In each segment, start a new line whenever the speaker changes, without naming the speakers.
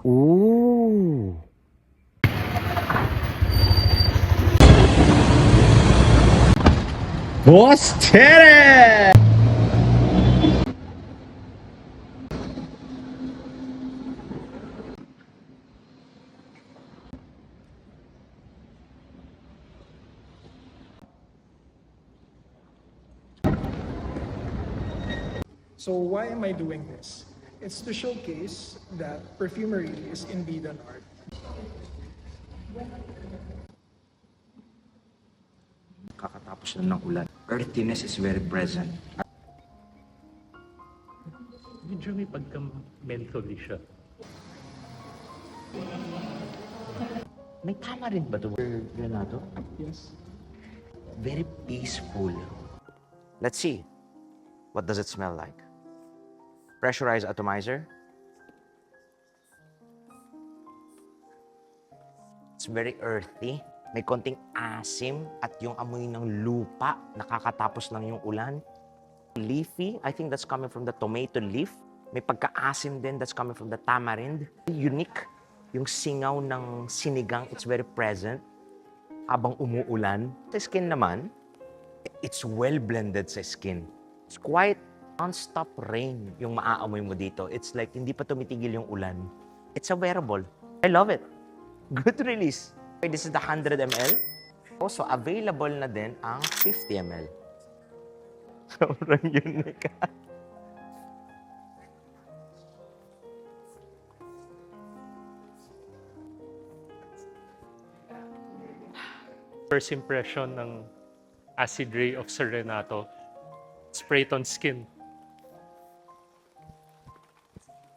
Ooh. Boss Tere!
So why am I doing this? It's to showcase that perfumery is indeed an art.
Kakatapos lang ng ulan. Earthiness is very present.
Medyo may pagka-mentally siya.
May tama rin ba ito? Renato?
Yes.
Very peaceful. Let's see. What does it smell like? Pressurized atomizer. It's very earthy. May konting asim at yung amoy ng lupa. Nakakatapos lang yung ulan. Leafy. I think that's coming from the tomato leaf. May pagka-asim din that's coming from the tamarind. Unique. Yung singaw ng sinigang, it's very present. Habang umuulan. Sa skin naman, it's well blended sa skin. It's quite non-stop rain yung maaamoy mo dito. It's like hindi pa tumitigil yung ulan. It's a wearable. I love it. Good release. Okay, this is the 100 ml. Also, available na din ang 50 ml. Sobrang unique.
First impression ng Acid Ray of Serenato, spray it on skin.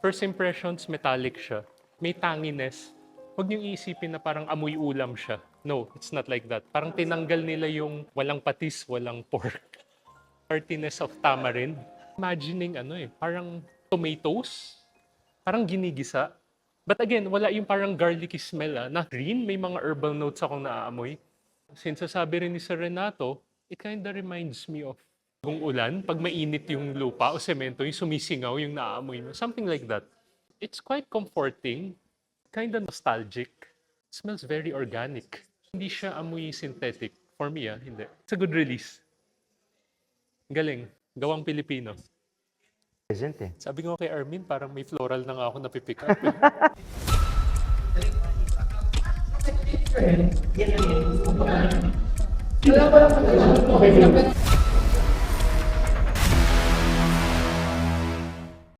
First impressions, metallic siya. May tanginess. Huwag niyong iisipin na parang amoy ulam siya. No, it's not like that. Parang tinanggal nila yung walang patis, walang pork. Earthiness of tamarind. Imagining parang tomatoes. Parang ginigisa. But again, wala yung parang garlicky smell. Na green, may mga herbal notes akong naaamoy. Since sabi rin ni Sir Renato, it kinda reminds me of kung ulan, pag mainit yung lupa o semento, yung sumisingaw, yung naaamoy mo. Something like that. It's quite comforting, kinda nostalgic. It smells very organic. Hindi siya amoy synthetic. For me, hindi. It's a good release. Galing. Gawang Pilipino.
Present eh.
Sabi ko kay Armin, parang may floral na nga ako napipick up.
Wala pa lang.